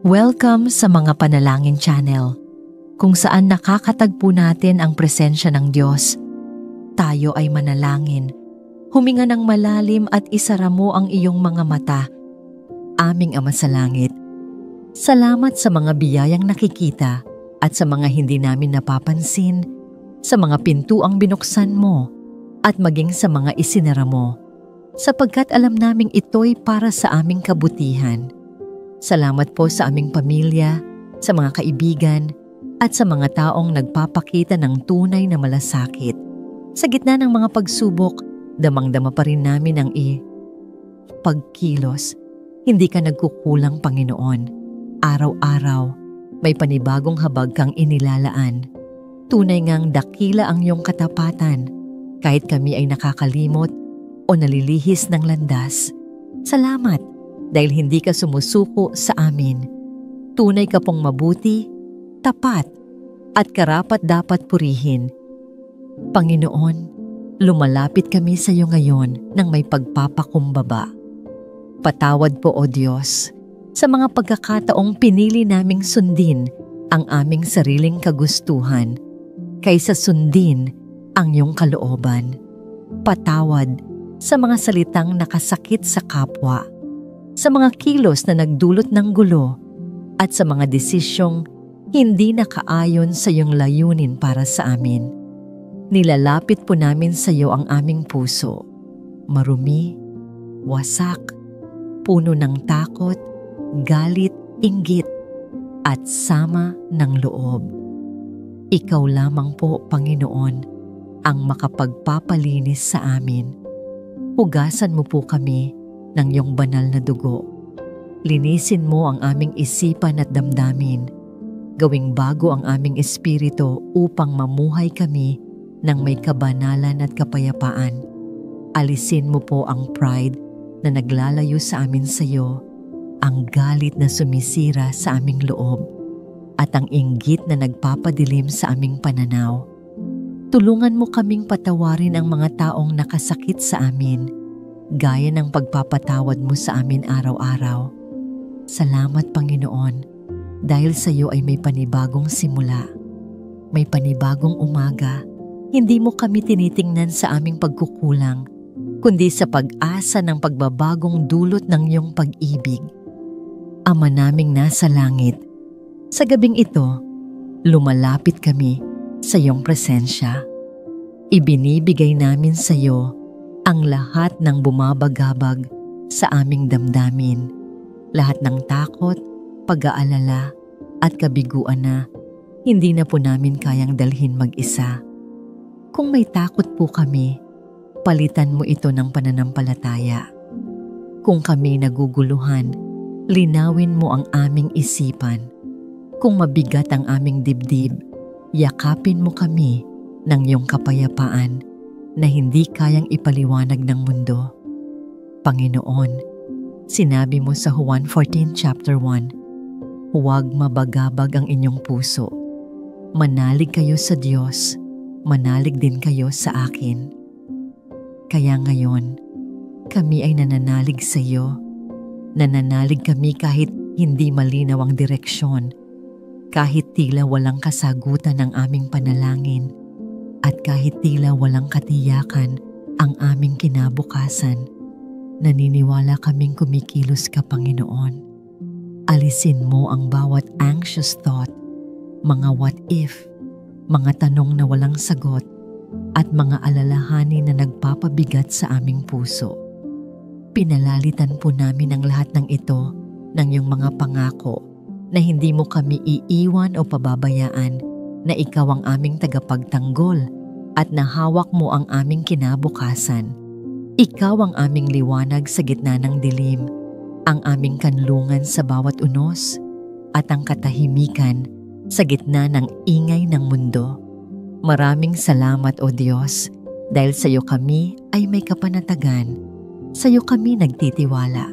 Welcome sa Mga Panalangin Channel, kung saan nakakatagpo natin ang presensya ng Diyos. Tayo ay manalangin, huminga ng malalim at isara mo ang iyong mga mata. Aming Ama sa Langit, salamat sa mga biyayang nakikita at sa mga hindi namin napapansin, sa mga pintuang binuksan mo at maging sa mga isinara mo, sapagkat alam naming ito'y para sa aming kabutihan. Salamat po sa aming pamilya, sa mga kaibigan, at sa mga taong nagpapakita ng tunay na malasakit. Sa gitna ng mga pagsubok, damang-dama pa rin namin ang pagkilos. Hindi ka nagkukulang, Panginoon. Araw-araw, may panibagong habag kang inilalaan. Tunay ngang dakila ang iyong katapatan, kahit kami ay nakakalimot o nalilihis ng landas. Salamat! Dahil hindi ka sumusuko sa amin. Tunay ka pong mabuti, tapat, at karapat-dapat purihin. Panginoon, lumalapit kami sa iyo ngayon ng may pagpapakumbaba. Patawad po, O Diyos, sa mga pagkakataong pinili naming sundin ang aming sariling kagustuhan kaysa sundin ang iyong kalooban. Patawad sa mga salitang nakasakit sa kapwa, sa mga kilos na nagdulot ng gulo, at sa mga desisyong hindi nakaayon sa iyong layunin para sa amin. Nilalapit po namin sa iyo ang aming puso, marumi, wasak, puno ng takot, galit, inggit, at sama ng loob. Ikaw lamang po, Panginoon, ang makapagpapalinis sa amin. Hugasan mo po kami ng iyong banal na dugo. Linisin mo ang aming isipan at damdamin. Gawing bago ang aming espiritu upang mamuhay kami ng may kabanalan at kapayapaan. Alisin mo po ang pride na naglalayo sa amin sa iyo, ang galit na sumisira sa aming loob, at ang inggit na nagpapadilim sa aming pananaw. Tulungan mo kaming patawarin ang mga taong nakasakit sa amin, gaya ng pagpapatawad mo sa amin araw-araw. Salamat, Panginoon, dahil sa iyo ay may panibagong simula. May panibagong umaga. Hindi mo kami tinitingnan sa aming pagkukulang, kundi sa pag-asa ng pagbabagong dulot ng iyong pag-ibig. Ama naming nasa langit, sa gabing ito, lumalapit kami sa iyong presensya. Ibinibigay namin sa iyo ang lahat ng bumabagabag sa aming damdamin, lahat ng takot, pag-aalala, at kabiguan na hindi na po namin kayang dalhin mag-isa. Kung may takot po kami, palitan mo ito ng pananampalataya. Kung kami naguguluhan, linawin mo ang aming isipan. Kung mabigat ang aming dibdib, yakapin mo kami ng iyong kapayapaan na hindi kayang ipaliwanag ng mundo. Panginoon, sinabi mo sa Juan 14 chapter 1, huwag mabagabag ang inyong puso. Manalig kayo sa Diyos, manalig din kayo sa akin. Kaya ngayon, kami ay nananalig sa iyo. Nananalig kami kahit hindi malinaw ang direksyon, kahit tila walang kasagutan ang aming panalangin, at kahit tila walang katiyakan ang aming kinabukasan. Naniniwala kaming kumikilos ka, Panginoon. Alisin mo ang bawat anxious thought, mga what if, mga tanong na walang sagot, at mga alalahanin na nagpapabigat sa aming puso. Pinalalitan po namin ang lahat ng ito ng iyong mga pangako na hindi mo kami iiwan o pababayaan, na ikaw ang aming tagapagtanggol at nahawak mo ang aming kinabukasan. Ikaw ang aming liwanag sa gitna ng dilim, ang aming kanlungan sa bawat unos, at ang katahimikan sa gitna ng ingay ng mundo. Maraming salamat, O Diyos, dahil sa iyo kami ay may kapanatagan. Sa iyo kami nagtitiwala.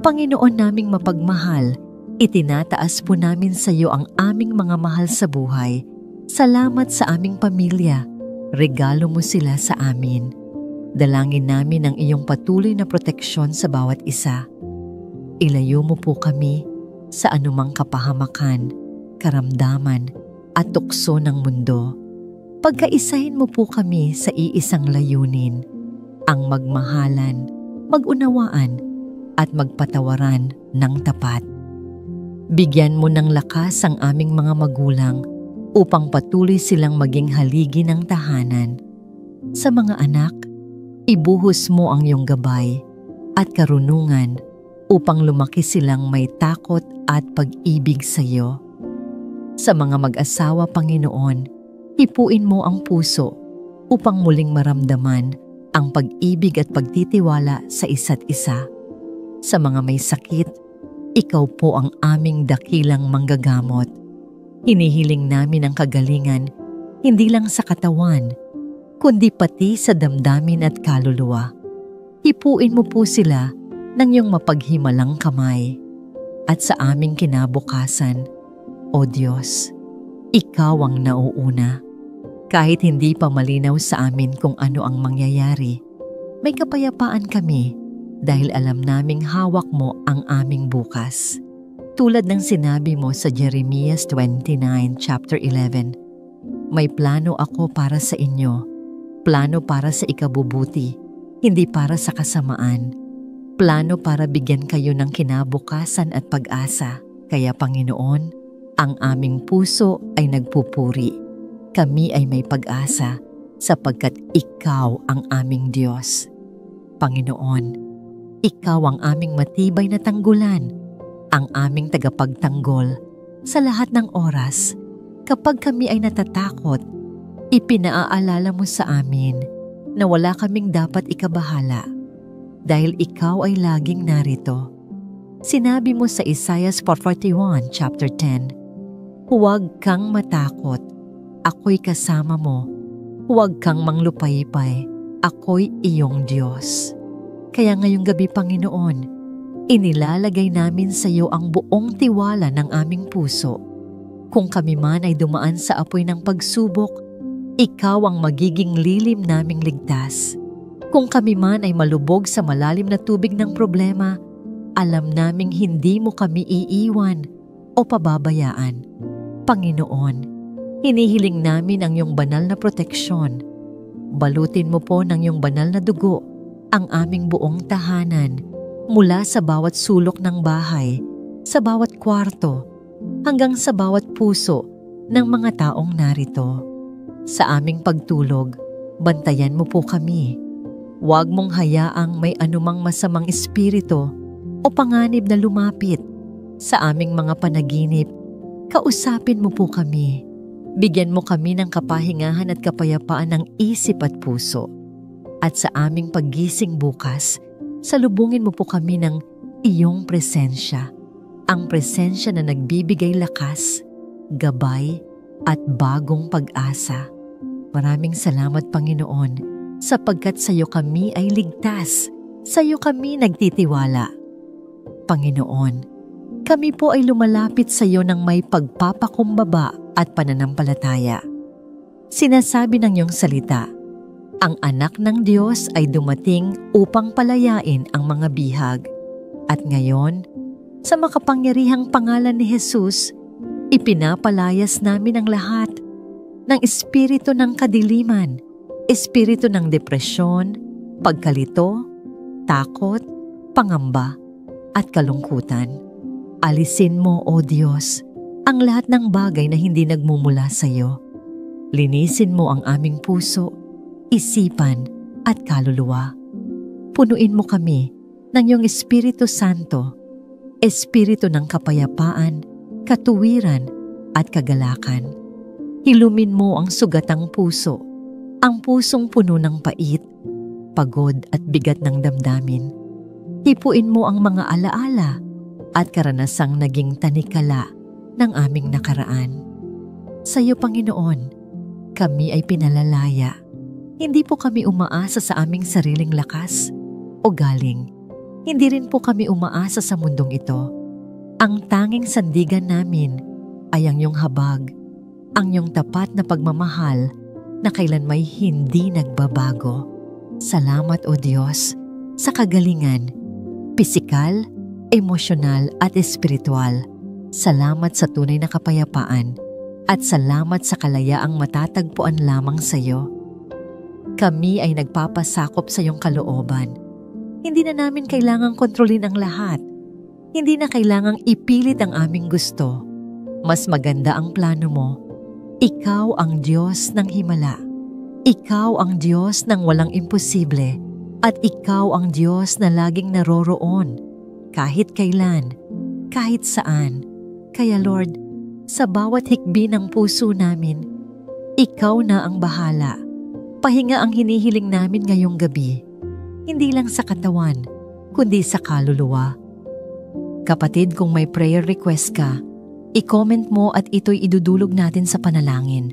Panginoon naming mapagmahal, itinataas po namin sa iyo ang aming mga mahal sa buhay. Salamat sa aming pamilya. Regalo mo sila sa amin. Dalangin namin ang iyong patuloy na proteksyon sa bawat isa. Ilayo mo po kami sa anumang kapahamakan, karamdaman at tukso ng mundo. Pagkaisahin mo po kami sa iisang layunin, ang magmahalan, magunawaan at magpatawaran ng tapat. Bigyan mo ng lakas ang aming mga magulang upang patuloy silang maging haligi ng tahanan. Sa mga anak, ibuhos mo ang iyong gabay at karunungan upang lumaki silang may takot at pag-ibig sa iyo. Sa mga mag-asawa, Panginoon, hipuin mo ang puso upang muling maramdaman ang pag-ibig at pagtitiwala sa isa't isa. Sa mga may sakit, ikaw po ang aming dakilang manggagamot. Hinihiling namin ang kagalingan, hindi lang sa katawan, kundi pati sa damdamin at kaluluwa. Hipuin mo po sila ng iyong mapaghimalang kamay. At sa aming kinabukasan, O Diyos, Ikaw ang nauuna. Kahit hindi pa malinaw sa amin kung ano ang mangyayari, may kapayapaan kami dahil alam naming hawak mo ang aming bukas. Tulad ng sinabi mo sa Jeremias 29, chapter 11, may plano ako para sa inyo, plano para sa ikabubuti, hindi para sa kasamaan. Plano para bigyan kayo ng kinabukasan at pag-asa. Kaya Panginoon, ang aming puso ay nagpupuri. Kami ay may pag-asa sapagkat Ikaw ang aming Diyos. Panginoon, Ikaw ang aming matibay na tanggulan, ang aming tagapagtanggol sa lahat ng oras. Kapag kami ay natatakot, ipinaaalala mo sa amin na wala kaming dapat ikabahala dahil Ikaw ay laging narito. Sinabi mo sa Isaiah 4:41, chapter 10, huwag kang matakot, ako'y kasama mo. Huwag kang manglupaypay, ako'y iyong Diyos. Kaya ngayong gabi, Panginoon, inilalagay namin sa iyo ang buong tiwala ng aming puso. Kung kami man ay dumaan sa apoy ng pagsubok, Ikaw ang magiging lilim naming ligtas. Kung kami man ay malubog sa malalim na tubig ng problema, alam naming hindi mo kami iiwan o pababayaan. Panginoon, hinihiling namin ang iyong banal na proteksyon. Balutin mo po ng iyong banal na dugo ang aming buong tahanan mula sa bawat sulok ng bahay, sa bawat kwarto, hanggang sa bawat puso ng mga taong narito. Sa aming pagtulog, bantayan mo po kami. Huwag mong hayaang may anumang masamang espiritu o panganib na lumapit sa aming mga panaginip. Kausapin mo po kami. Bigyan mo kami ng kapahingahan at kapayapaan ng isip at puso. At sa aming paggising bukas, salubungin mo po kami ng iyong presensya. Ang presensya na nagbibigay lakas, gabay at bagong pag-asa. Maraming salamat, Panginoon, sapagkat sa iyo kami ay ligtas, sa iyo kami nagtitiwala. Panginoon, kami po ay lumalapit sa iyo ng may pagpapakumbaba at pananampalataya. Sinasabi ng iyong salita, ang anak ng Diyos ay dumating upang palayain ang mga bihag. At ngayon, sa makapangyarihang pangalan ni Jesus, ipinapalayas namin ang lahat ng espiritu ng kadiliman, espiritu ng depresyon, pagkalito, takot, pangamba, at kalungkutan. Alisin mo, O Diyos, ang lahat ng bagay na hindi nagmumula sa iyo. Linisin mo ang aming puso, isipan, at kaluluwa. Punuin mo kami ng iyong Espiritu Santo, espiritu ng kapayapaan, katuwiran, at kagalakan. Hilumin mo ang sugatang puso, ang pusong puno ng pait, pagod at bigat ng damdamin. Hipuin mo ang mga alaala at karanasang naging tanikala ng aming nakaraan. Sa iyo, Panginoon, kami ay pinalalaya. Hindi po kami umaasa sa aming sariling lakas o galing. Hindi rin po kami umaasa sa mundong ito. Ang tanging sandigan namin ay ang iyong habag, ang iyong tapat na pagmamahal na kailanmay hindi nagbabago. Salamat, O Diyos, sa kagalingan, pisikal, emosyonal at espiritual Salamat sa tunay na kapayapaan at salamat sa kalayaang matatagpuan lamang sa iyo. Kami ay nagpapasakop sa iyong kalooban. Hindi na namin kailangang kontrolin ang lahat. Hindi na kailangang ipilit ang aming gusto. Mas maganda ang plano mo. Ikaw ang Diyos ng himala. Ikaw ang Diyos ng walang imposible. At ikaw ang Diyos na laging naroroon. Kahit kailan, kahit saan. Kaya Lord, sa bawat hikbi ng puso namin, ikaw na ang bahala. Pahinga ang hinihiling namin ngayong gabi. Hindi lang sa katawan, kundi sa kaluluwa. Kapatid, kung may prayer request ka, i-comment mo at ito'y idudulog natin sa panalangin.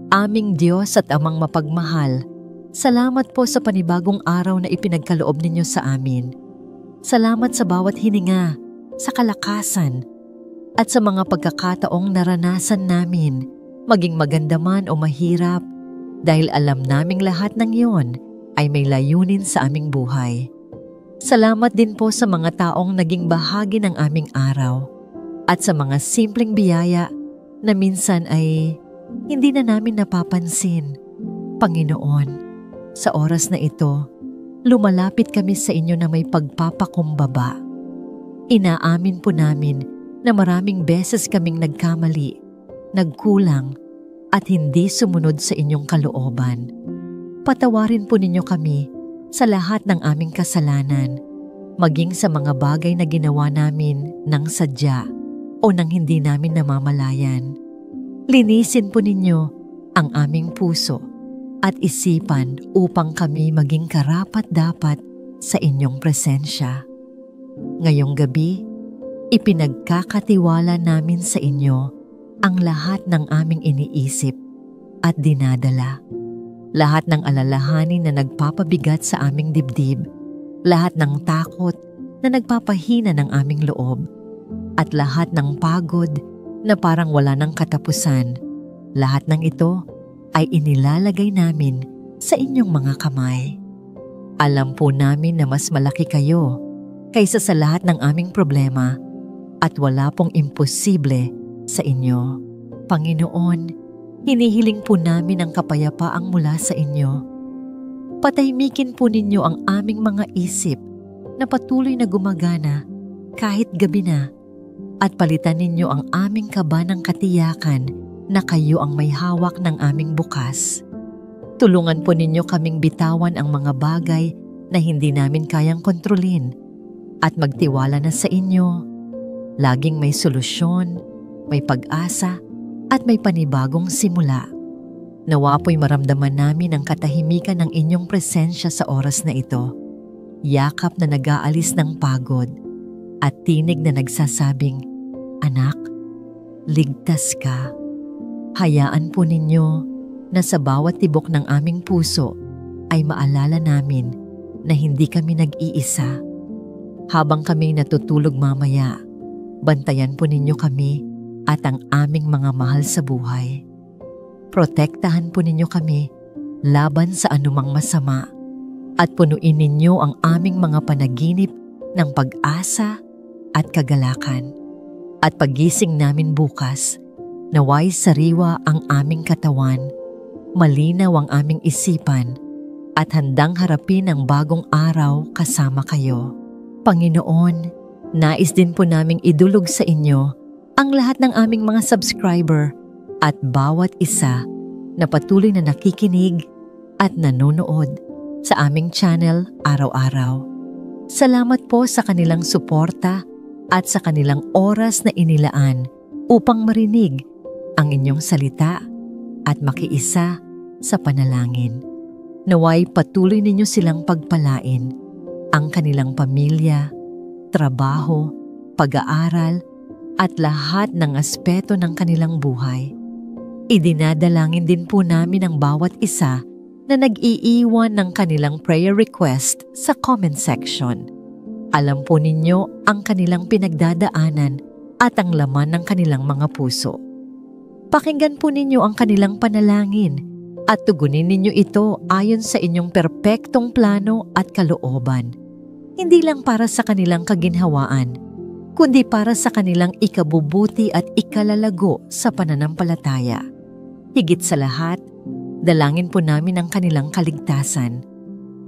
Aming Diyos at Amang mapagmahal, salamat po sa panibagong araw na ipinagkaloob ninyo sa amin. Salamat sa bawat hininga, sa kalakasan, at sa mga pagkakataong naranasan namin, maging maganda man o mahirap, dahil alam naming lahat ng iyon ay may layunin sa aming buhay. Salamat din po sa mga taong naging bahagi ng aming araw at sa mga simpleng biyaya na minsan ay hindi na namin napapansin. Panginoon, sa oras na ito, lumalapit kami sa inyo na may pagpapakumbaba. Inaamin po namin na maraming beses kaming nagkamali, nagkulang, at hindi sumunod sa inyong kalooban. Patawarin po ninyo kami sa lahat ng aming kasalanan, maging sa mga bagay na ginawa namin ng sadya o nang hindi namin namamalayan. Linisin po ninyo ang aming puso at isipan upang kami maging karapat-dapat sa inyong presensya. Ngayong gabi, ipinagkakatiwala namin sa inyo ang lahat ng aming iniisip at dinadala. Lahat ng alalahanin na nagpapabigat sa aming dibdib, lahat ng takot na nagpapahina ng aming loob, at lahat ng pagod na parang wala ng katapusan. Lahat ng ito ay inilalagay namin sa inyong mga kamay. Alam po namin na mas malaki kayo kaysa sa lahat ng aming problema at wala pong imposible sa inyo. Panginoon, hinihiling po namin ang kapayapaang mula sa inyo. Patahimikin po ninyo ang aming mga isip na patuloy na gumagana kahit gabi na at palitan ninyo ang aming kaba ng katiyakan na kayo ang may hawak ng aming bukas. Tulungan po ninyo kaming bitawan ang mga bagay na hindi namin kayang kontrolin at magtiwala na sa inyo. Laging may solusyon, may pag-asa, at may panibagong simula. Nawa po'y maramdaman namin ang katahimikan ng inyong presensya sa oras na ito. Yakap na nag-aalis ng pagod at tinig na nagsasabing, "Anak, ligtas ka." Hayaan po ninyo na sa bawat tibok ng aming puso ay maalala namin na hindi kami nag-iisa. Habang kami natutulog mamaya, bantayan po ninyo kami at ang aming mga mahal sa buhay. Protektahan po ninyo kami laban sa anumang masama at punuin ninyo ang aming mga panaginip ng pag-asa at kagalakan. At pagising namin bukas, naway sariwa ang aming katawan, malinaw ang aming isipan, at handang harapin ang bagong araw kasama kayo. Panginoon, nais din po naming idulog sa inyo ang lahat ng aming mga subscriber at bawat isa na patuloy na nakikinig at nanonood sa aming channel araw-araw. Salamat po sa kanilang suporta at sa kanilang oras na inilaan upang marinig ang inyong salita at makiisa sa panalangin. Naway patuloy ninyo silang pagpalain ang kanilang pamilya, trabaho, pag-aaral, at lahat ng aspeto ng kanilang buhay. Idinadalangin din po namin ang bawat isa na nag-iiwan ng kanilang prayer request sa comment section. Alam po ninyo ang kanilang pinagdadaanan at ang laman ng kanilang mga puso. Pakinggan po ninyo ang kanilang panalangin at tugunin ninyo ito ayon sa inyong perpektong plano at kalooban. Hindi lang para sa kanilang kaginhawaan, kundi para sa kanilang ikabubuti at ikalalago sa pananampalataya. Higit sa lahat, dalangin po namin ang kanilang kaligtasan.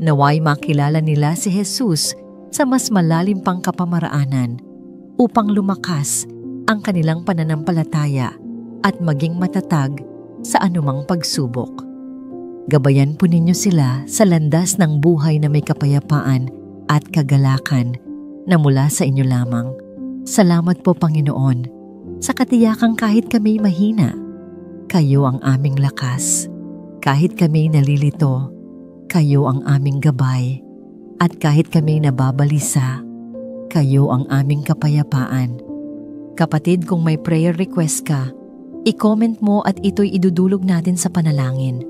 Naway makilala nila si Jesus sa mas malalim pang kapamaraanan upang lumakas ang kanilang pananampalataya at maging matatag sa anumang pagsubok. Gabayan po ninyo sila sa landas ng buhay na may kapayapaan at kagalakan na mula sa inyo lamang. Salamat po, Panginoon, sa katiyakang kahit kami mahina, kayo ang aming lakas. Kahit kami nalilito, kayo ang aming gabay. At kahit kami nababalisa, kayo ang aming kapayapaan. Kapatid, kung may prayer request ka, i-comment mo at ito'y idudulog natin sa panalangin.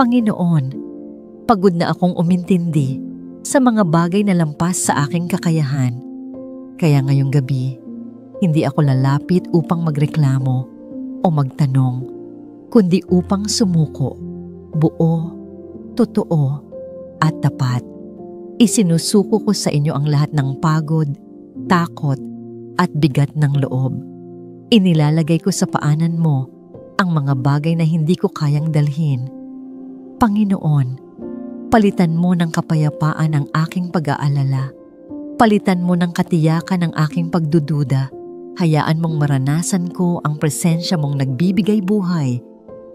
Panginoon, pagod na akong umintindi sa mga bagay na lampas sa aking kakayahan. Kaya ngayong gabi, hindi ako lalapit upang magreklamo o magtanong, kundi upang sumuko, buo, totoo, at tapat. Isinusuko ko sa inyo ang lahat ng pagod, takot, at bigat ng loob. Inilalagay ko sa paanan mo ang mga bagay na hindi ko kayang dalhin. Panginoon, palitan mo ng kapayapaan ang aking pag-aalala. Palitan mo ng katiyakan ang aking pagdududa. Hayaan mong maranasan ko ang presensya mong nagbibigay buhay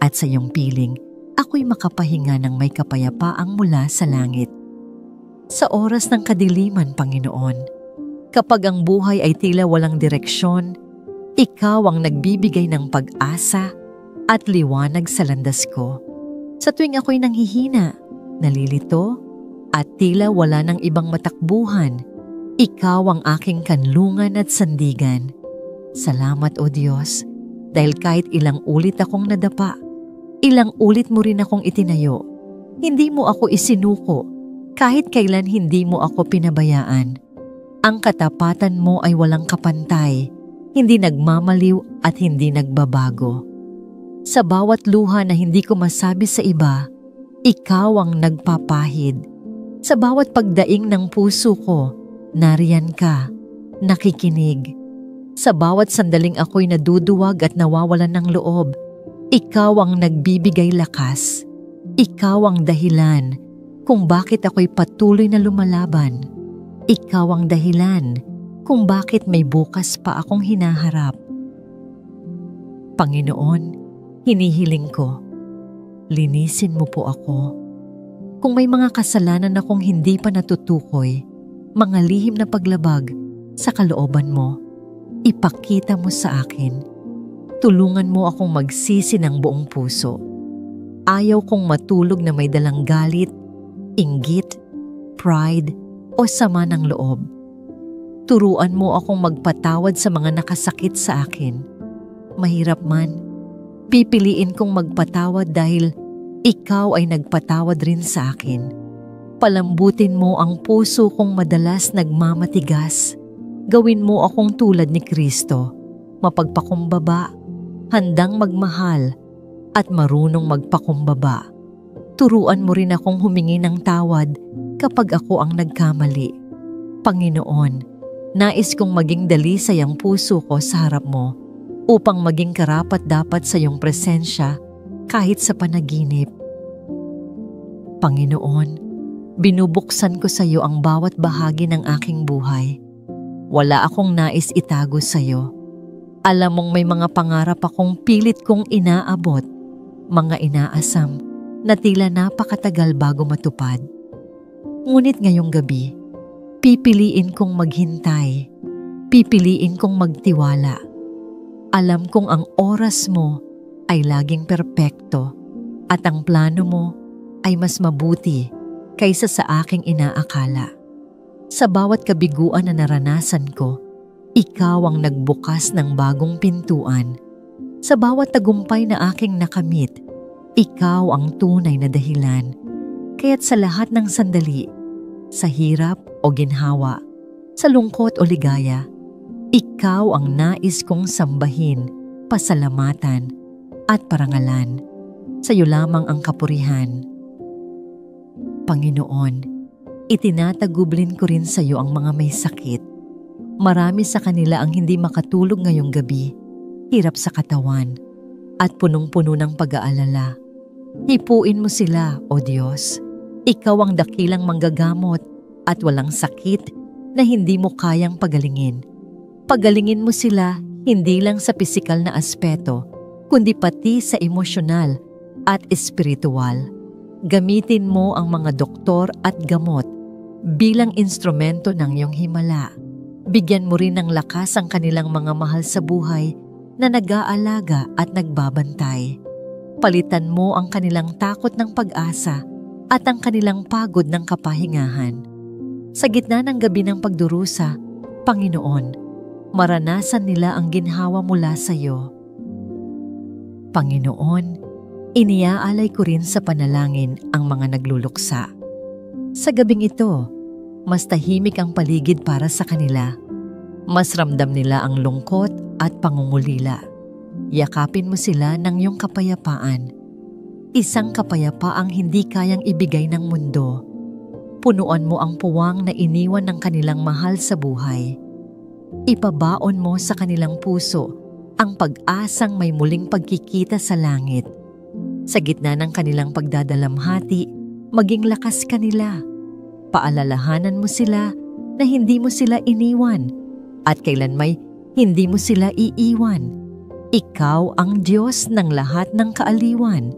at sa iyong piling, ako'y makapahinga ng may kapayapaang mula sa langit. Sa oras ng kadiliman, Panginoon, kapag ang buhay ay tila walang direksyon, ikaw ang nagbibigay ng pag-asa at liwanag sa landas ko. Sa tuwing ako'y nanghihina, nalilito, at tila wala ng ibang matakbuhan, ikaw ang aking kanlungan at sandigan. Salamat, O Diyos, dahil kahit ilang ulit akong nadapa, ilang ulit mo rin akong itinayo. Hindi mo ako isinuko, kahit kailan hindi mo ako pinabayaan. Ang katapatan mo ay walang kapantay, hindi nagmamaliw at hindi nagbabago. Sa bawat luha na hindi ko masabi sa iba, ikaw ang nagpapahid. Sa bawat pagdaing ng puso ko, nariyan ka, nakikinig. Sa bawat sandaling ako'y naduduwag at nawawalan ng loob, ikaw ang nagbibigay lakas. Ikaw ang dahilan kung bakit ako'y patuloy na lumalaban. Ikaw ang dahilan kung bakit may bukas pa akong hinaharap. Panginoon, hinihiling ko, linisin mo po ako. Kung may mga kasalanan akong hindi pa natutukoy, mga lihim na paglabag sa kalooban mo, ipakita mo sa akin. Tulungan mo akong magsisi ng buong puso. Ayaw kong matulog na may dalang galit, inggit, pride, o sama ng loob. Turuan mo akong magpatawad sa mga nakasakit sa akin. Mahirap man, pipiliin kong magpatawad dahil ikaw ay nagpatawad rin sa akin. Palambutin mo ang puso kong madalas nagmamatigas. Gawin mo akong tulad ni Kristo, mapagpakumbaba, handang magmahal, at marunong magpakumbaba. Turuan mo rin akong humingi ng tawad kapag ako ang nagkamali. Panginoon, nais kong maging dalisay ang puso ko sa harap mo upang maging karapat-dapat sa iyong presensya kahit sa panaginip. Panginoon, binubuksan ko sa iyo ang bawat bahagi ng aking buhay. Wala akong nais itago sa iyo. Alam mong may mga pangarap akong pilit kong inaabot, mga inaasam na tila napakatagal bago matupad. Ngunit ngayong gabi, pipiliin kong maghintay, pipiliin kong magtiwala. Alam kong ang oras mo ay laging perpekto at ang plano mo ay mas mabuti kaysa sa aking inaakala. Sa bawat kabiguan na naranasan ko, ikaw ang nagbukas ng bagong pintuan. Sa bawat tagumpay na aking nakamit, ikaw ang tunay na dahilan. Kaya't sa lahat ng sandali, sa hirap o ginhawa, sa lungkot o ligaya, ikaw ang nais kong sambahin, pasalamatan, at parangalan. Sa iyo lamang ang kapurihan. Panginoon, itinatagublin ko rin sa iyo ang mga may sakit. Marami sa kanila ang hindi makatulog ngayong gabi, hirap sa katawan, at punong-puno ng pag-aalala. Hipuin mo sila, O Diyos. Ikaw ang dakilang manggagamot at walang sakit na hindi mo kayang pagalingin. Pagalingin mo sila hindi lang sa pisikal na aspeto, kundi pati sa emosyonal at espiritual. Gamitin mo ang mga doktor at gamot bilang instrumento ng iyong himala. Bigyan mo rin ng lakas ang kanilang mga mahal sa buhay na nag-aalaga at nagbabantay. Palitan mo ang kanilang takot ng pag-asa at ang kanilang pagod ng kapahingahan. Sa gitna ng gabi ng pagdurusa, Panginoon, maranasan nila ang ginhawa mula sa iyo. Panginoon, iniaalay ko rin sa panalangin ang mga nagluluksa. Sa gabing ito, mas tahimik ang paligid para sa kanila. Mas ramdam nila ang lungkot at pangungulila. Yakapin mo sila ng iyong kapayapaan. Isang kapayapaang hindi kayang ibigay ng mundo. Punuan mo ang puwang na iniwan ng kanilang mahal sa buhay. Ipabaon mo sa kanilang puso ang pag-asang may muling pagkikita sa langit. Sa gitna ng kanilang pagdadalamhati, maging lakas kanila. Paalalahanan mo sila na hindi mo sila iniwan at kailanmay hindi mo sila iiwan. Ikaw ang Diyos ng lahat ng kaaliwan.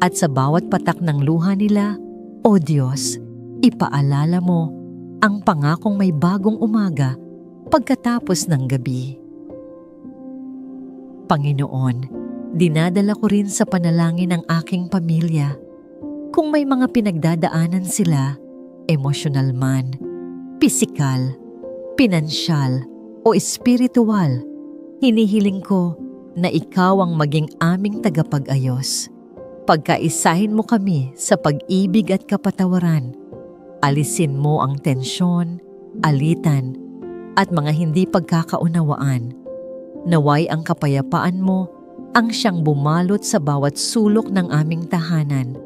At sa bawat patak ng luha nila, O Diyos, ipaalala mo ang pangakong may bagong umaga pagkatapos ng gabi. Panginoon, dinadala ko rin sa panalangin ang aking pamilya. Kung may mga pinagdadaanan sila, emosyonal man, pisikal, pinansyal, o espiritual, hinihiling ko na ikaw ang maging aming tagapag-ayos. Pagkaisahin mo kami sa pag-ibig at kapatawaran. Alisin mo ang tensyon, alitan, at mga hindi pagkakaunawaan. Naway ang kapayapaan mo ang siyang bumalot sa bawat sulok ng aming tahanan.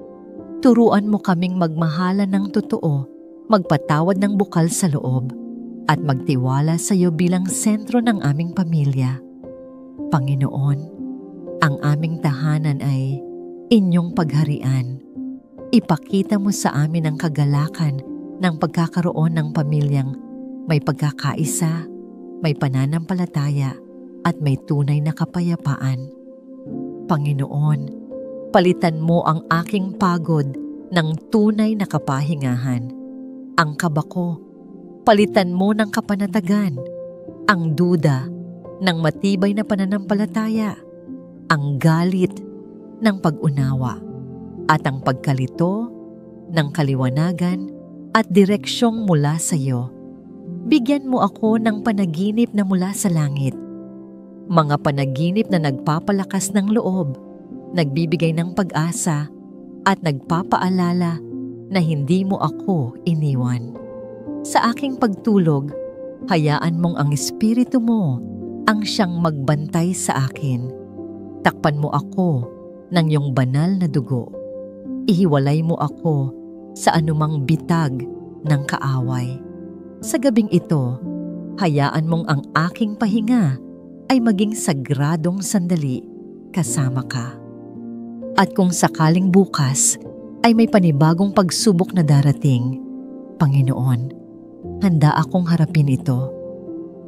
Turuan mo kaming magmahala ng totoo, magpatawad ng bukal sa loob, at magtiwala sa iyo bilang sentro ng aming pamilya. Panginoon, ang aming tahanan ay inyong pagharian. Ipakita mo sa amin ang kagalakan ng pagkakaroon ng pamilyang may pagkakaisa, may pananampalataya, at may tunay na kapayapaan. Panginoon, palitan mo ang aking pagod ng tunay na kapahingahan. Ang kaba ko, palitan mo ng kapanatagan. Ang duda ng matibay na pananampalataya. Ang galit ng pag-unawa. At ang pagkalito ng kaliwanagan at direksyong mula sa iyo. Bigyan mo ako ng panaginip na mula sa langit. Mga panaginip na nagpapalakas ng loob, nagbibigay ng pag-asa, at nagpapaalala na hindi mo ako iniwan. Sa aking pagtulog, hayaan mong ang Espiritu mo ang siyang magbantay sa akin. Takpan mo ako ng iyong banal na dugo. Ihiwalay mo ako sa anumang bitag ng kaaway. Sa gabing ito, hayaan mong ang aking pahinga ay maging sagradong sandali kasama ka. At kung sakaling bukas ay may panibagong pagsubok na darating, Panginoon, handa akong harapin ito.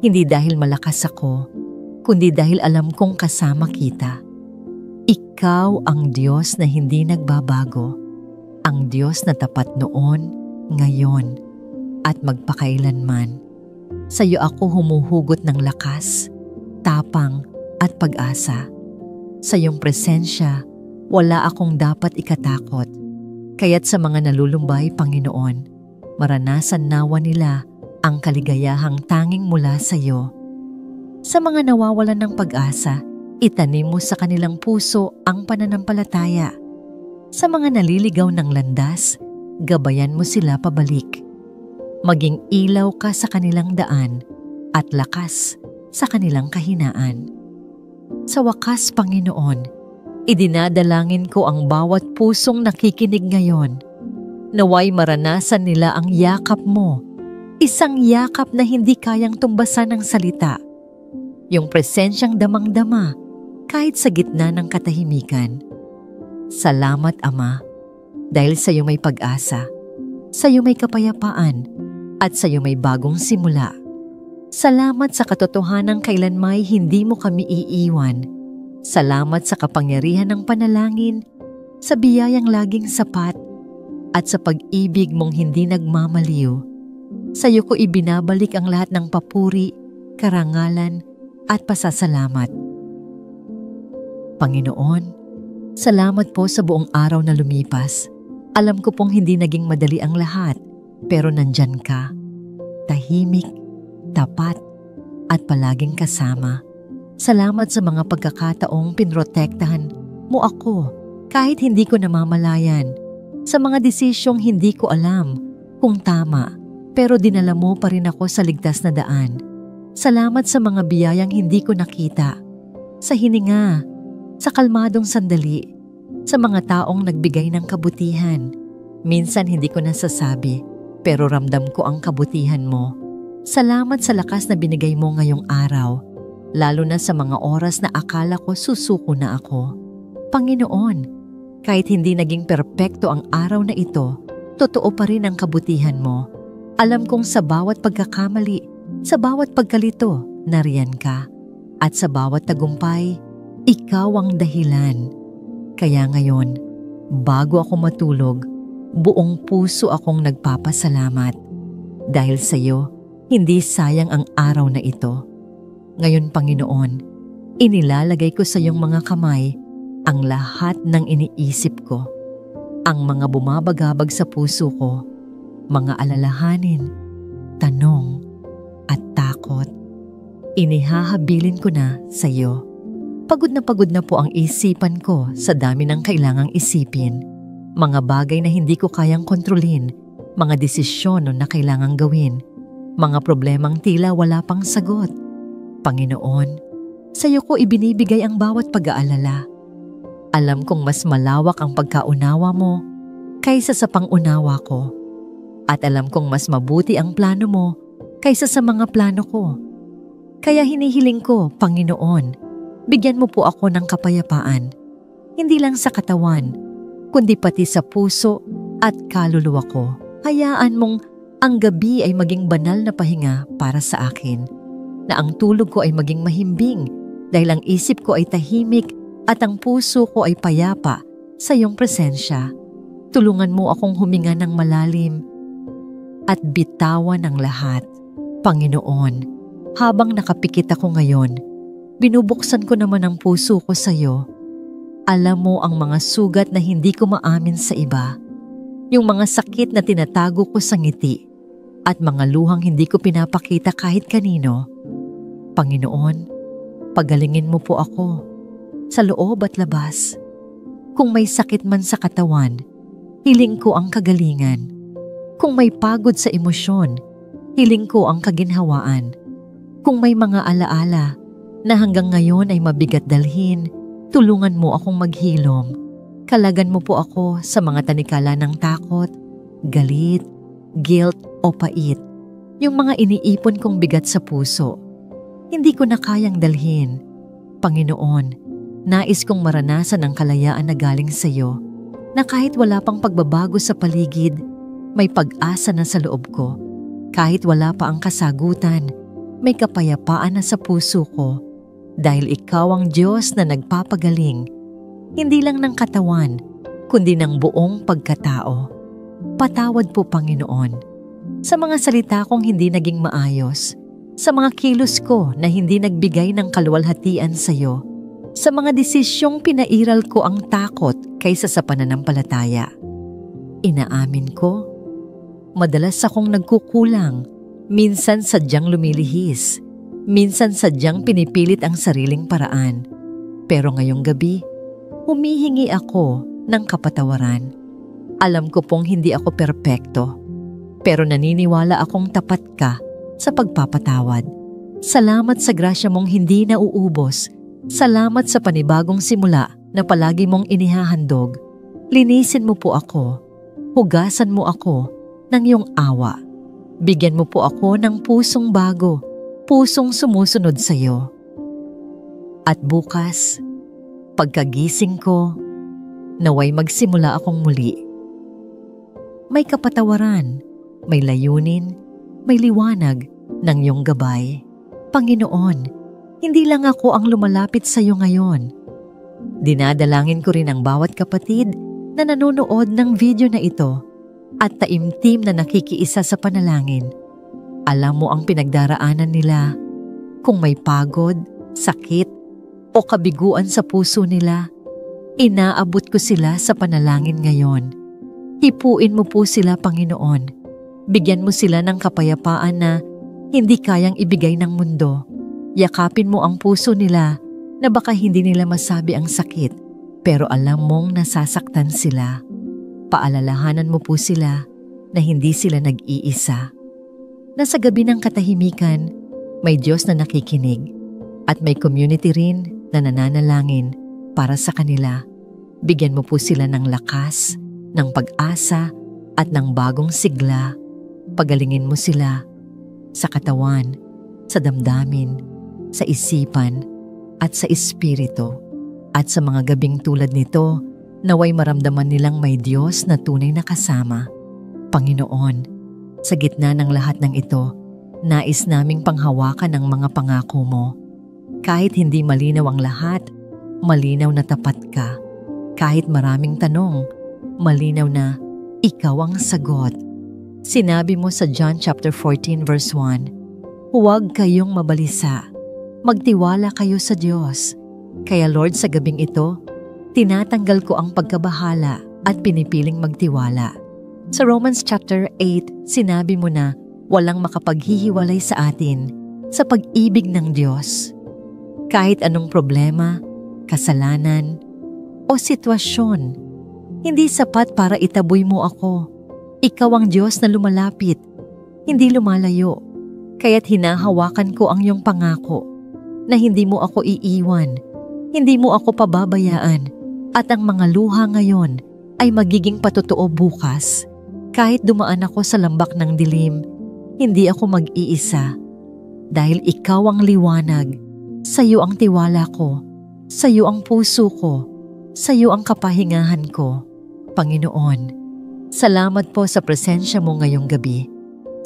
Hindi dahil malakas ako, kundi dahil alam kong kasama kita. Ikaw ang Diyos na hindi nagbabago, ang Diyos na tapat noon, ngayon, at magpakailanman. Sa iyo ako humuhugot ng lakas, tapang, at pag-asa. Sa iyong presensya, wala akong dapat ikatakot. Kaya't sa mga nalulumbay, Panginoon, maranasan nawa nila ang kaligayahang tanging mula sa iyo. Sa mga nawawalan ng pag-asa, itanim mo sa kanilang puso ang pananampalataya. Sa mga naliligaw ng landas, gabayan mo sila pabalik. Maging ilaw ka sa kanilang daan at lakas sa kanilang kahinaan. Sa wakas, Panginoon, idinadalangin ko ang bawat pusong nakikinig ngayon. Naway maranasan nila ang yakap mo, Isang yakap na hindi kayang tumbasan ng salita. Yung presensyang damang-dama kahit sa gitna ng katahimikan. Salamat, Ama, dahil sa iyo may pag-asa, sa iyo may kapayapaan, at sa iyo may bagong simula. Salamat sa katotohanang kailanmay hindi mo kami iiwan. Salamat sa kapangyarihan ng panalangin, sa biyayang laging sapat, at sa pag-ibig mong hindi nagmamaliw. Sa iyo ko ibinabalik ang lahat ng papuri, karangalan, at pasasalamat. Panginoon, salamat po sa buong araw na lumipas. Alam ko pong hindi naging madali ang lahat, pero nandyan ka. Tahimik, tapat, at palaging kasama. Salamat sa mga pagkakataong pinrotektahan mo ako kahit hindi ko namamalayan. Sa mga desisyong hindi ko alam kung tama, pero dinala mo pa rin ako sa ligtas na daan. Salamat sa mga biyayang hindi ko nakita. Sa hininga, sa kalmadong sandali, sa mga taong nagbigay ng kabutihan. Minsan hindi ko nasasabi, pero ramdam ko ang kabutihan mo. Salamat sa lakas na binigay mo ngayong araw, lalo na sa mga oras na akala ko susuko na ako. Panginoon, kahit hindi naging perpekto ang araw na ito, totoo pa rin ang kabutihan mo. Alam kong sa bawat pagkakamali, sa bawat pagkalito, nariyan ka. At sa bawat tagumpay, ikaw ang dahilan. Kaya ngayon, bago ako matulog, buong puso akong nagpapasalamat. Dahil sa iyo, hindi sayang ang araw na ito. Ngayon, Panginoon, inilalagay ko sa iyong mga kamay ang lahat ng iniisip ko. Ang mga bumabagabag sa puso ko, mga alalahanin, tanong, at takot. Inihahabilin ko na sa iyo. Pagod na po ang isipan ko sa dami ng kailangang isipin. Mga bagay na hindi ko kayang kontrolin, mga desisyon na kailangang gawin, mga problemang tila wala pang sagot. Panginoon, sa iyo ko ibinibigay ang bawat pag-aalala. Alam kong mas malawak ang pagkaunawa mo kaysa sa pangunawa ko. At alam kong mas mabuti ang plano mo kaysa sa mga plano ko. Kaya hinihiling ko, Panginoon, bigyan mo po ako ng kapayapaan. Hindi lang sa katawan, kundi pati sa puso at kaluluwa ko. Hayaan mong ang gabi ay maging banal na pahinga para sa akin. Na ang tulog ko ay maging mahimbing dahil ang isip ko ay tahimik at ang puso ko ay payapa sa iyong presensya. Tulungan mo akong huminga ng malalim at bitawan ang lahat. Panginoon, habang nakapikit ako ngayon, binubuksan ko naman ang puso ko sa iyo. Alam mo ang mga sugat na hindi ko maamin sa iba, yung mga sakit na tinatago ko sa ngiti, at mga luhang hindi ko pinapakita kahit kanino. Panginoon, pagalingin mo po ako, sa loob at labas. Kung may sakit man sa katawan, hiling ko ang kagalingan. Kung may pagod sa emosyon, hiling ko ang kaginhawaan. Kung may mga alaala na hanggang ngayon ay mabigat dalhin, tulungan mo akong maghilom. Kalagan mo po ako sa mga tanikala ng takot, galit, guilt o pait. Yung mga iniipon kong bigat sa puso. Hindi ko na kayang dalhin. Panginoon, nais kong maranasan ang kalayaan na galing sa iyo, na kahit wala pang pagbabago sa paligid, may pag-asa na sa loob ko. Kahit wala pa ang kasagutan, may kapayapaan na sa puso ko. Dahil ikaw ang Diyos na nagpapagaling, hindi lang ng katawan, kundi ng buong pagkatao. Patawad po, Panginoon, sa mga salita kong hindi naging maayos, sa mga kilos ko na hindi nagbigay ng kaluwalhatian sa iyo, sa mga desisyong pinairal ko ang takot kaysa sa pananampalataya. Inaamin ko, madalas akong nagkukulang, minsan sadyang lumilihis, minsan sadyang pinipilit ang sariling paraan. Pero ngayong gabi, humihingi ako ng kapatawaran. Alam ko pong hindi ako perpekto, pero naniniwala akong tapat ka sa pagpapatawad. Salamat sa grasya mong hindi nauubos. Salamat sa panibagong simula na palagi mong inihahandog. Linisin mo po ako. Hugasan mo ako ng iyong awa. Bigyan mo po ako ng pusong bago, pusong sumusunod sa iyo. At bukas, pagkagising ko, naway magsimula akong muli. May kapatawaran, may layunin, may liwanag ng iyong gabay. Panginoon, hindi lang ako ang lumalapit sa iyo ngayon. Dinadalangin ko rin ang bawat kapatid na nanonood ng video na ito at taimtim na nakikiisa sa panalangin. Alam mo ang pinagdaraanan nila. Kung may pagod, sakit, o kabiguan sa puso nila, inaabot ko sila sa panalangin ngayon. Hipuin mo po sila, Panginoon. Bigyan mo sila ng kapayapaan na hindi kayang ibigay ng mundo. Yakapin mo ang puso nila na baka hindi nila masabi ang sakit, pero alam mong nasasaktan sila. Paalalahanan mo po sila na hindi sila nag-iisa. Na sa gabi ng katahimikan, may Diyos na nakikinig at may community rin na nananalangin para sa kanila. Bigyan mo po sila ng lakas, ng pag-asa at ng bagong sigla. Pagalingin mo sila sa katawan, sa damdamin, sa isipan at sa espiritu. At sa mga gabing tulad nito, naway maramdaman nilang may Diyos na tunay na kasama. Panginoon, sa gitna ng lahat ng ito, nais naming panghawakan ang mga pangako mo. Kahit hindi malinaw ang lahat, malinaw na tapat ka. Kahit maraming tanong, malinaw na ikaw ang sagot. Sinabi mo sa John chapter 14 verse 1, huwag kayong mabalisa. Magtiwala kayo sa Diyos. Kaya Lord, sa gabing ito, tinatanggal ko ang pagkabahala at pinipiling magtiwala. Sa Romans chapter 8, sinabi mo na walang makapaghihiwalay sa atin sa pag-ibig ng Diyos. Kahit anong problema, kasalanan, o sitwasyon, hindi sapat para itaboy mo ako. Ikaw ang Diyos na lumalapit, hindi lumalayo. Kaya't hinahawakan ko ang iyong pangako na hindi mo ako iiwan, hindi mo ako pababayaan, at ang mga luha ngayon ay magiging patotoo bukas. Kahit dumaan ako sa lambak ng dilim, hindi ako mag-iisa. Dahil ikaw ang liwanag, sa iyo ang tiwala ko, sa iyo ang puso ko, sa iyo ang kapahingahan ko. Panginoon, salamat po sa presensya mo ngayong gabi,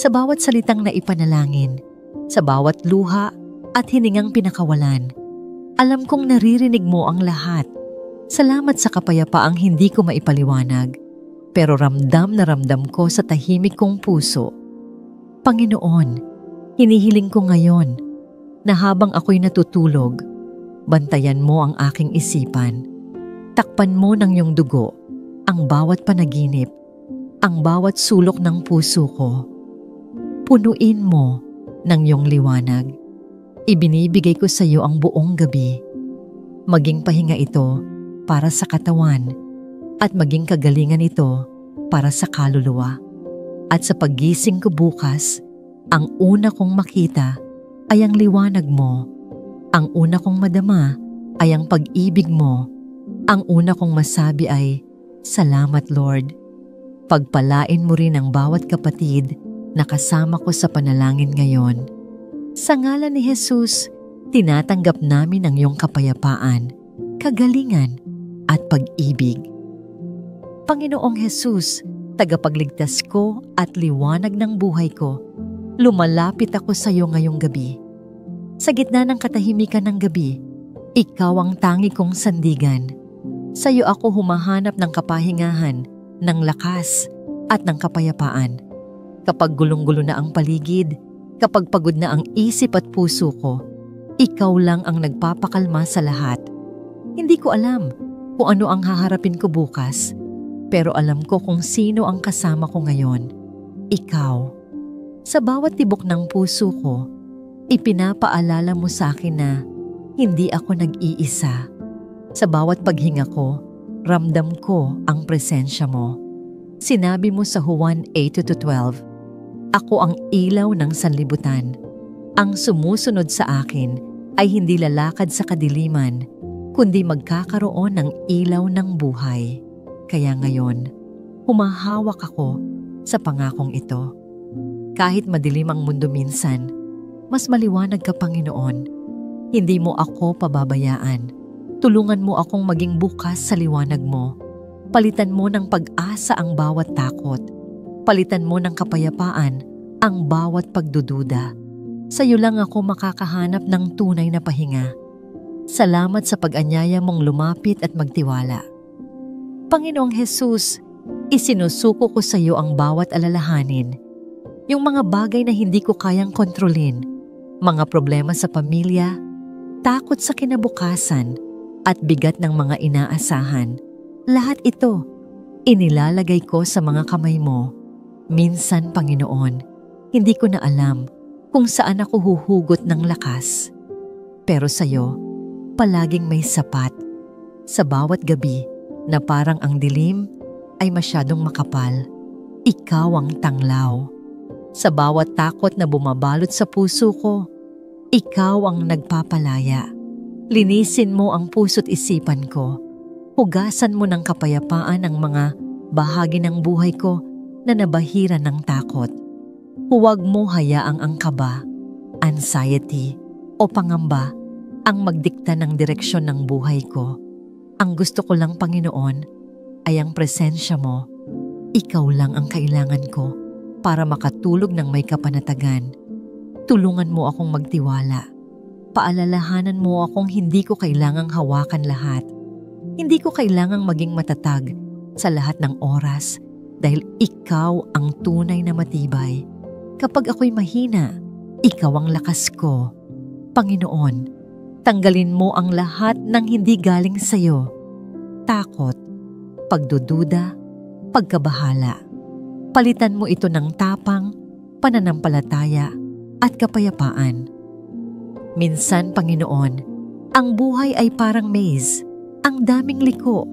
sa bawat salitang naipanalangin, sa bawat luha at hiningang pinakawalan. Alam kong naririnig mo ang lahat. Salamat sa kapayapaang hindi ko maipaliwanag, pero ramdam na ramdam ko sa tahimik kong puso. Panginoon, hinihiling ko ngayon na habang ako'y natutulog, bantayan mo ang aking isipan. Takpan mo ng iyong dugo ang bawat panaginip, ang bawat sulok ng puso ko. Punuin mo ng iyong liwanag. Ibinibigay ko sa iyo ang buong gabi. Maging pahinga ito para sa katawan at maging kagalingan ito para sa kaluluwa. At sa paggising ko bukas, ang una kong makita ay ang liwanag mo. Ang una kong madama ay ang pag-ibig mo. Ang una kong masabi ay, salamat Lord. Pagpalain mo rin ang bawat kapatid na kasama ko sa panalangin ngayon. Sa ngalan ni Jesus, tinatanggap namin ang iyong kapayapaan, kagalingan at pag-ibig. Panginoong Jesus, tagapagligtas ko at liwanag ng buhay ko, lumalapit ako sa iyo ngayong gabi. Sa gitna ng katahimikan ng gabi, ikaw ang tangi kong sandigan. Sa iyo ako humahanap ng kapahingahan, ng lakas at ng kapayapaan. Kapag gulong-gulo na ang paligid, kapag pagod na ang isip at puso ko, ikaw lang ang nagpapakalma sa lahat. Hindi ko alam kung ano ang haharapin ko bukas, pero alam ko kung sino ang kasama ko ngayon. Ikaw. Sa bawat tibok ng puso ko, ipinapaalala mo sa akin na hindi ako nag-iisa. Sa bawat paghinga ko, ramdam ko ang presensya mo. Sinabi mo sa Juan 8:12, ako ang ilaw ng sanlibutan. Ang sumusunod sa akin ay hindi lalakad sa kadiliman, kundi magkakaroon ng ilaw ng buhay. Kaya ngayon, humahawak ako sa pangakong ito. Kahit madilim ang mundo minsan, mas maliwanag ka, Panginoon. Hindi mo ako pababayaan. Tulungan mo akong maging bukas sa liwanag mo. Palitan mo ng pag-asa ang bawat takot. Palitan mo ng kapayapaan ang bawat pagdududa. Sa iyo lang ako makakahanap ng tunay na pahinga. Salamat sa pag-anyaya mong lumapit at magtiwala. Panginoong Jesus, isinusuko ko sa iyo ang bawat alalahanin. Yung mga bagay na hindi ko kayang kontrolin, mga problema sa pamilya, takot sa kinabukasan, at bigat ng mga inaasahan. Lahat ito, inilalagay ko sa mga kamay mo. Minsan, Panginoon, hindi ko na alam kung saan ako huhugot ng lakas. Pero sa iyo, palaging may sapat. Sa bawat gabi na parang ang dilim ay masyadong makapal, ikaw ang tanglaw. Sa bawat takot na bumabalot sa puso ko, ikaw ang nagpapalaya. Linisin mo ang puso't isipan ko. Hugasan mo ng kapayapaan ang mga bahagi ng buhay ko na nabahiran ng takot. Huwag mo hayaang ang kaba, anxiety o pangamba ang magdikta ng direksyon ng buhay ko. Ang gusto ko lang, Panginoon, ay ang presensya mo. Ikaw lang ang kailangan ko para makatulog ng may kapanatagan. Tulungan mo akong magtiwala. Paalalahanan mo akong hindi ko kailangang hawakan lahat. Hindi ko kailangang maging matatag sa lahat ng oras dahil ikaw ang tunay na matibay. Kapag ako'y mahina, ikaw ang lakas ko. Panginoon, tanggalin mo ang lahat ng hindi galing sa iyo. Takot, pagdududa, pagkabahala. Palitan mo ito ng tapang, pananampalataya, at kapayapaan. Minsan, Panginoon, ang buhay ay parang maze. Ang daming liko,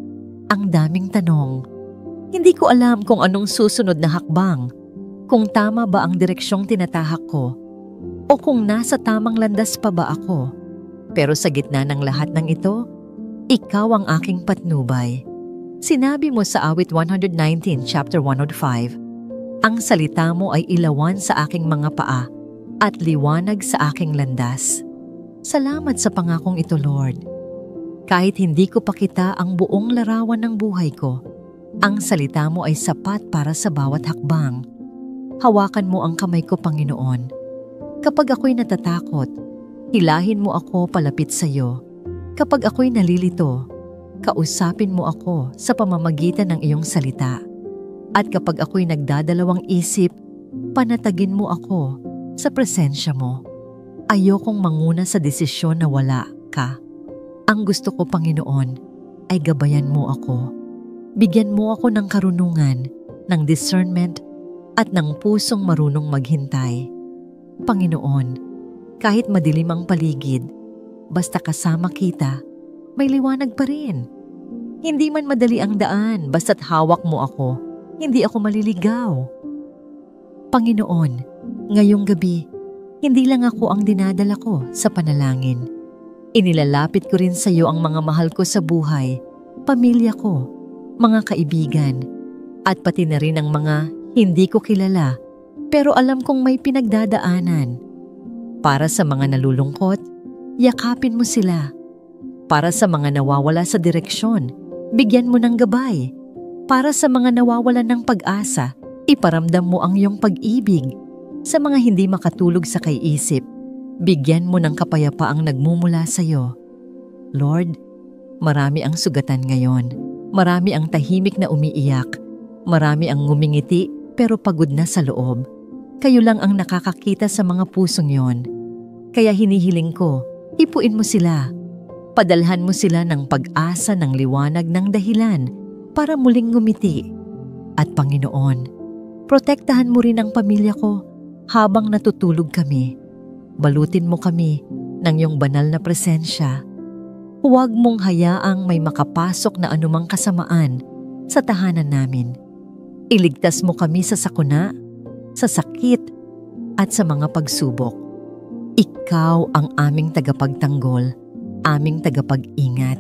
ang daming tanong. Hindi ko alam kung anong susunod na hakbang, kung tama ba ang direksyong tinatahak ko, o kung nasa tamang landas pa ba ako. Pero sa gitna ng lahat ng ito, ikaw ang aking patnubay. Sinabi mo sa awit 119, chapter 105, ang salita mo ay ilawan sa aking mga paa at liwanag sa aking landas. Salamat sa pangakong ito, Lord. Kahit hindi ko pakita ang buong larawan ng buhay ko, ang salita mo ay sapat para sa bawat hakbang. Hawakan mo ang kamay ko, Panginoon. Kapag ako'y natatakot, hilahin mo ako palapit sa iyo. Kapag ako'y nalilito, kausapin mo ako sa pamamagitan ng iyong salita. At kapag ako'y nagdadalawang isip, panatagin mo ako sa presensya mo. Ayokong manguna sa desisyon na wala ka. Ang gusto ko, Panginoon, ay gabayan mo ako. Bigyan mo ako ng karunungan, ng discernment, at ng pusong marunong maghintay. Panginoon, kahit madilim ang paligid, basta kasama kita, may liwanag pa rin. Hindi man madali ang daan, basta't hawak mo ako, hindi ako maliligaw. Panginoon, ngayong gabi, hindi lang ako ang dinadala ko sa panalangin. Inilalapit ko rin sa iyo ang mga mahal ko sa buhay, pamilya ko, mga kaibigan, at pati na rin ang mga hindi ko kilala pero alam kong may pinagdadaanan. Para sa mga nalulungkot, yakapin mo sila. Para sa mga nawawala sa direksyon, bigyan mo ng gabay. Para sa mga nawawalan ng pag-asa, iparamdam mo ang iyong pag-ibig. Sa mga hindi makatulog sa kaiisip, bigyan mo ng kapayapaang nagmumula sa iyo. Lord, marami ang sugatan ngayon. Marami ang tahimik na umiiyak. Marami ang ngumingiti pero pagod na sa loob. Kayo lang ang nakakakita sa mga pusong yon. Kaya hinihiling ko, ipuin mo sila. Padalhan mo sila ng pag-asa ng liwanag ng dahilan para muling ngumiti. At Panginoon, protektahan mo rin ang pamilya ko habang natutulog kami. Balutin mo kami ng iyong banal na presensya. Huwag mong hayaang may makapasok na anumang kasamaan sa tahanan namin. Iligtas mo kami sa sakuna, sa sakit, at sa mga pagsubok. Ikaw ang aming tagapagtanggol, aming tagapag-ingat.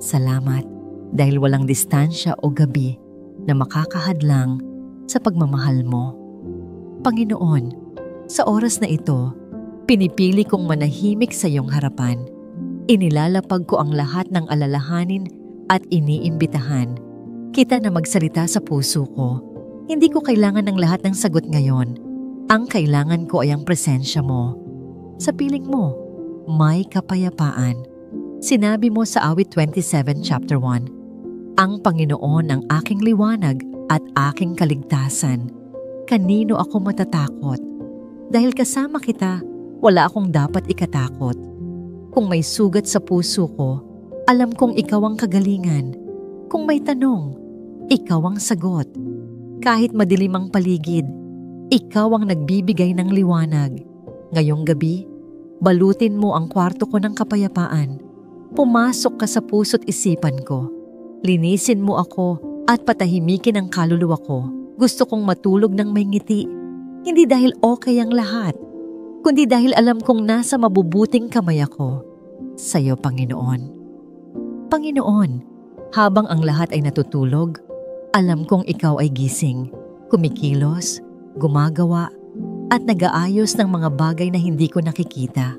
Salamat dahil walang distansya o gabi na makakahadlang sa pagmamahal mo. Panginoon, sa oras na ito, pinipili kong manahimik sa iyong harapan. Inilalapag ko ang lahat ng alalahanin at iniimbitahan kita na magsalita sa puso ko. Hindi ko kailangan ng lahat ng sagot ngayon. Ang kailangan ko ay ang presensya mo. Sa piling mo, may kapayapaan. Sinabi mo sa Awit 27 chapter 1, ang Panginoon ang aking liwanag at aking kaligtasan. Kanino ako matatakot? Dahil kasama kita, wala akong dapat ikatakot. Kung may sugat sa puso ko, alam kong ikaw ang kagalingan. Kung may tanong, ikaw ang sagot. Kahit madilim ang paligid, ikaw ang nagbibigay ng liwanag. Ngayong gabi, balutin mo ang kwarto ko ng kapayapaan. Pumasok ka sa puso't isipan ko. Linisin mo ako at patahimikin ang kaluluwa ko. Gusto kong matulog ng may ngiti. Hindi dahil okay ang lahat, kundi dahil alam kong nasa mabubuting kamay ako. Sa'yo, Panginoon. Panginoon, habang ang lahat ay natutulog, alam kong ikaw ay gising, kumikilos, gumagawa, at nag-aayos ng mga bagay na hindi ko nakikita.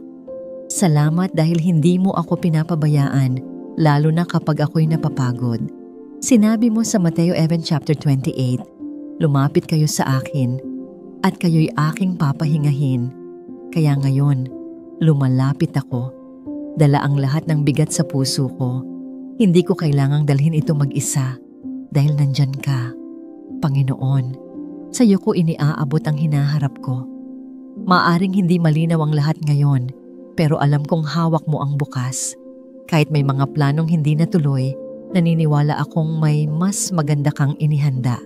Salamat dahil hindi mo ako pinapabayaan, lalo na kapag ako'y napapagod. Sinabi mo sa Mateo 11 chapter 28, lumapit kayo sa akin, at kayo'y aking papahingahin. Kaya ngayon, lumalapit ako. Dala ang lahat ng bigat sa puso ko. Hindi ko kailangang dalhin ito mag-isa, dahil nandyan ka. Panginoon, sa iyo ko iniaabot ang hinaharap ko. Maaring hindi malinaw ang lahat ngayon, pero alam kong hawak mo ang bukas. Kahit may mga planong hindi natuloy, naniniwala akong may mas maganda kang inihanda.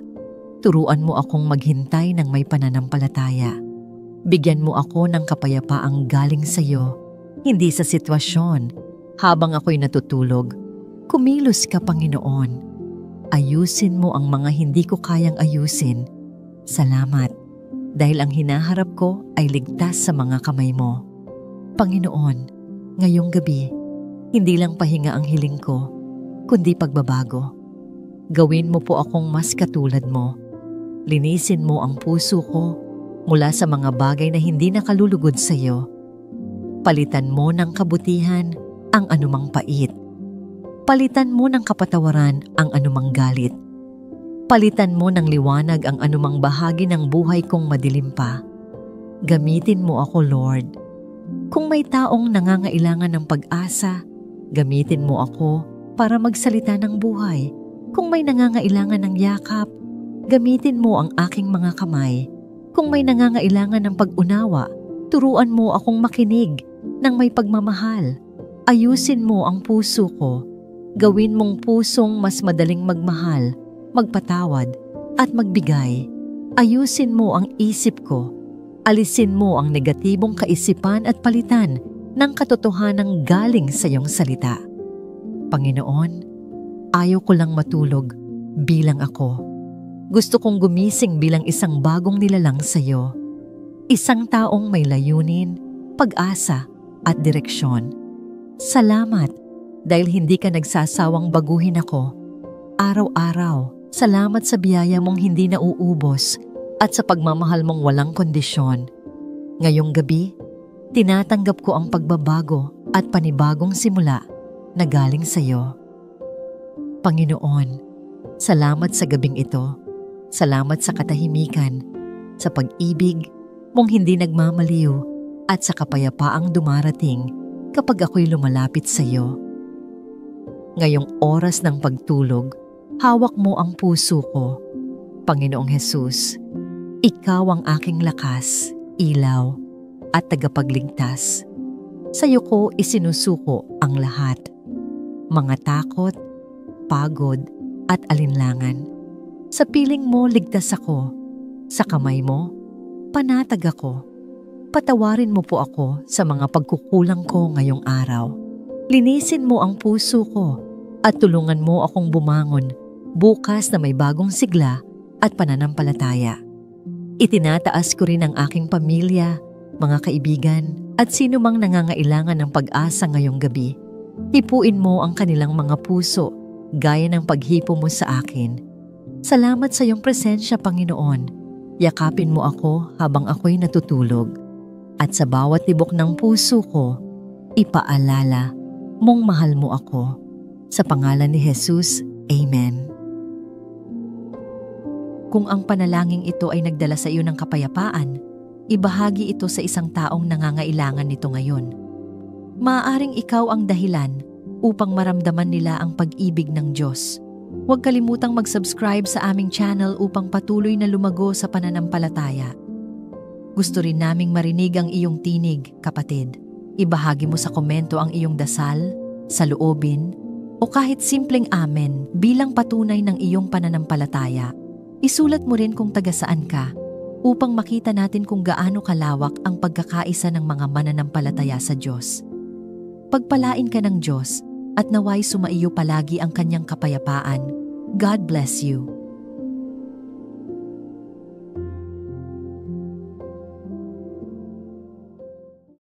Turuan mo akong maghintay ng may pananampalataya. Bigyan mo ako ng kapayapaang galing sa iyo, hindi sa sitwasyon. Habang ako'y natutulog, kumilos ka, Panginoon. Ayusin mo ang mga hindi ko kayang ayusin. Salamat, dahil ang hinaharap ko ay ligtas sa mga kamay mo. Panginoon, ngayong gabi, hindi lang pahinga ang hiling ko, kundi pagbabago. Gawin mo po akong mas katulad mo. Linisin mo ang puso ko mula sa mga bagay na hindi nakalulugod sa iyo. Palitan mo ng kabutihan ang anumang pait. Palitan mo ng kapatawaran ang anumang galit. Palitan mo ng liwanag ang anumang bahagi ng buhay kong madilim pa. Gamitin mo ako, Lord. Kung may taong nangangailangan ng pag-asa, gamitin mo ako para magsalita ng buhay. Kung may nangangailangan ng yakap, gamitin mo ang aking mga kamay. Kung may nangangailangan ng pag-unawa, turuan mo akong makinig ng may pagmamahal. Ayusin mo ang puso ko. Gawin mong pusong mas madaling magmahal, magpatawad, at magbigay. Ayusin mo ang isip ko. Alisin mo ang negatibong kaisipan at palitan ng katotohanang galing sa iyong salita. Panginoon, ayaw ko lang matulog bilang ako. Gusto kong gumising bilang isang bagong nilalang sa iyo. Isang taong may layunin, pag-asa, at direksyon. Salamat dahil hindi ka nagsasawang baguhin ako. Araw-araw, salamat sa biyaya mong hindi nauubos at sa pagmamahal mong walang kondisyon. Ngayong gabi, tinatanggap ko ang pagbabago at panibagong simula na galing sa iyo. Panginoon, salamat sa gabing ito. Salamat sa katahimikan, sa pag-ibig mong hindi nagmamaliw at sa kapayapaang dumarating kapag ako'y lumalapit sa iyo. Ngayong oras ng pagtulog, hawak mo ang puso ko. Panginoong Hesus, ikaw ang aking lakas, ilaw, at tagapagligtas. Sa iyo ko isinusuko ang lahat. Mga takot, pagod, at alinlangan. Sa piling mo, ligtas ako. Sa kamay mo, panatag ako. Patawarin mo po ako sa mga pagkukulang ko ngayong araw. Linisin mo ang puso ko at tulungan mo akong bumangon bukas na may bagong sigla at pananampalataya. Itinataas ko rin ang aking pamilya, mga kaibigan at sino mang nangangailangan ng pag-asa ngayong gabi. Hipuin mo ang kanilang mga puso gaya ng paghipo mo sa akin. Salamat sa iyong presensya, Panginoon. Yakapin mo ako habang ako'y natutulog. At sa bawat tibok ng puso ko, ipaalala mong mahal mo ako. Sa pangalan ni Jesus, Amen. Kung ang panalangin ito ay nagdala sa iyo ng kapayapaan, ibahagi ito sa isang taong nangangailangan nito ngayon. Maaaring ikaw ang dahilan upang maramdaman nila ang pag-ibig ng Diyos. Huwag kalimutang mag-subscribe sa aming channel upang patuloy na lumago sa pananampalataya. Gusto rin naming marinig ang iyong tinig, kapatid. Ibahagi mo sa komento ang iyong dasal, saloobin, o kahit simpleng amen bilang patunay ng iyong pananampalataya. Isulat mo rin kung taga saan ka upang makita natin kung gaano kalawak ang pagkakaisa ng mga mananampalataya sa Diyos. Pagpalain ka ng Diyos at naway sumaiyo palagi ang kanyang kapayapaan. God bless you.